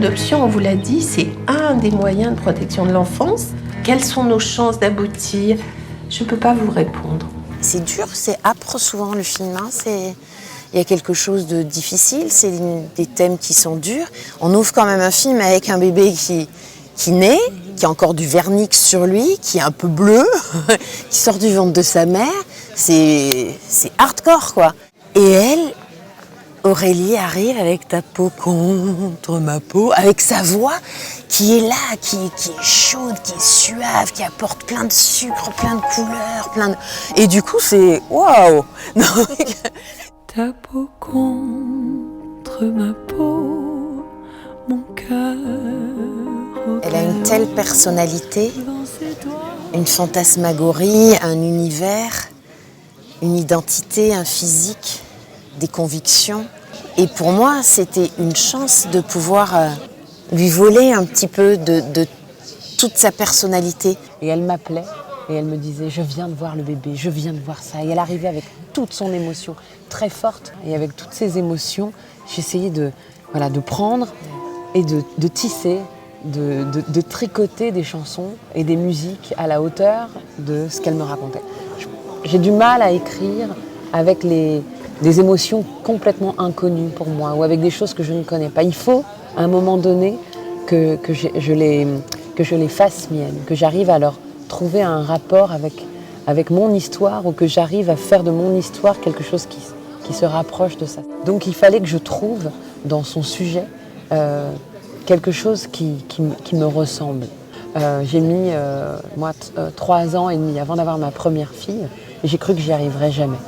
l'adoption, on vous l'a dit, c'est un des moyens de protection de l'enfance. Quelles sont nos chances d'aboutir? Je ne peux pas vous répondre. C'est dur, c'est âpre souvent le film. Il y a quelque chose de difficile, c'est des thèmes qui sont durs. On ouvre quand même un film avec un bébé qui naît, qui a encore du vernix sur lui, qui est un peu bleu, qui sort du ventre de sa mère. C'est hardcore, quoi. Et elle, Aurélie, arrive avec ta peau contre ma peau, avec sa voix qui est là, qui est chaude, qui est suave, qui apporte plein de sucre, plein de couleurs, Et du coup, c'est waouh. Ta peau contre ma peau, mon cœur. Elle a une telle personnalité, une fantasmagorie, un univers, une identité, un physique, des convictions. Et pour moi, c'était une chance de pouvoir lui voler un petit peu de toute sa personnalité. Et elle m'appelait et elle me disait « Je viens de voir le bébé, je viens de voir ça ». Et elle arrivait avec toute son émotion très forte. Et avec toutes ces émotions, j'essayais de prendre et de tisser, de tricoter des chansons et des musiques à la hauteur de ce qu'elle me racontait. J'ai du mal à écrire avec des émotions complètement inconnues pour moi ou avec des choses que je ne connais pas. Il faut, à un moment donné, que je les fasse miennes, que j'arrive à leur trouver un rapport avec mon histoire ou que j'arrive à faire de mon histoire quelque chose qui se rapproche de ça. Donc il fallait que je trouve dans son sujet quelque chose qui me ressemble. J'ai mis, 3 ans et demi avant d'avoir ma première fille et j'ai cru que j'y arriverais jamais.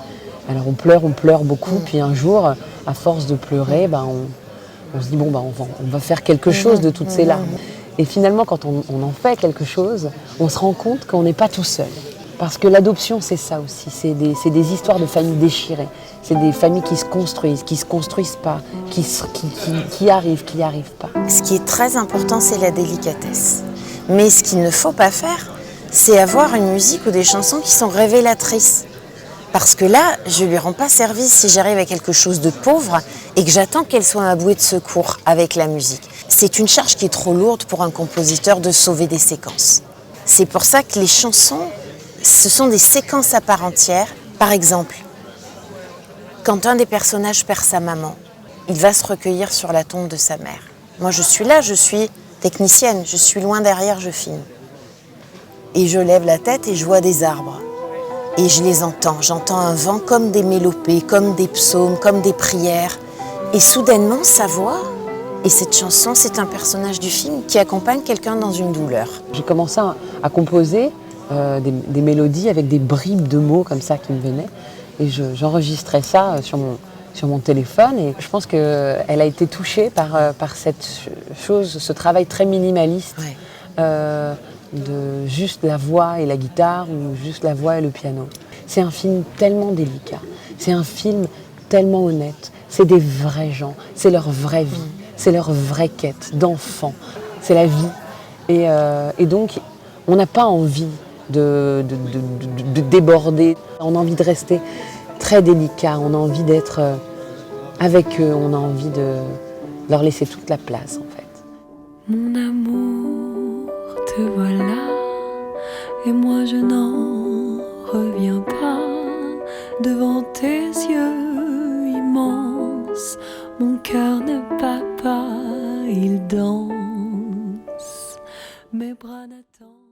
Alors on pleure beaucoup, puis un jour, à force de pleurer, on se dit bon, on va faire quelque chose de toutes ces larmes. Et finalement, quand on en fait quelque chose, on se rend compte qu'on n'est pas tout seul. Parce que l'adoption, c'est ça aussi, c'est des histoires de familles déchirées. C'est des familles qui se construisent pas, qui arrivent pas. Ce qui est très important, c'est la délicatesse. Mais ce qu'il ne faut pas faire, c'est avoir une musique ou des chansons qui sont révélatrices. Parce que là, je ne lui rends pas service si j'arrive à quelque chose de pauvre et que j'attends qu'elle soit ma bouée de secours avec la musique. C'est une charge qui est trop lourde pour un compositeur de sauver des séquences. C'est pour ça que les chansons, ce sont des séquences à part entière. Par exemple, quand un des personnages perd sa maman, il va se recueillir sur la tombe de sa mère. Moi, je suis là, je suis technicienne, je suis loin derrière, je filme. Et je lève la tête et je vois des arbres. Et je les entends. J'entends un vent comme des mélopées, comme des psaumes, comme des prières. Et soudainement, sa voix, et cette chanson, c'est un personnage du film qui accompagne quelqu'un dans une douleur. J'ai commencé à composer des mélodies avec des bribes de mots comme ça qui me venaient. Et j'enregistrais ça sur mon téléphone. Et je pense qu'elle a été touchée par cette chose, ce travail très minimaliste. Ouais. De juste la voix et la guitare ou juste la voix et le piano. C'est un film tellement délicat, c'est un film tellement honnête, c'est des vrais gens, c'est leur vraie vie, c'est leur vraie quête d'enfant, c'est la vie. Et donc, on n'a pas envie de déborder, on a envie de rester très délicat, on a envie d'être avec eux, on a envie de leur laisser toute la place en fait. Mon amour, te voilà, et moi je n'en reviens pas devant tes yeux immenses. Mon cœur ne bat pas, il danse, mes bras n'attendent.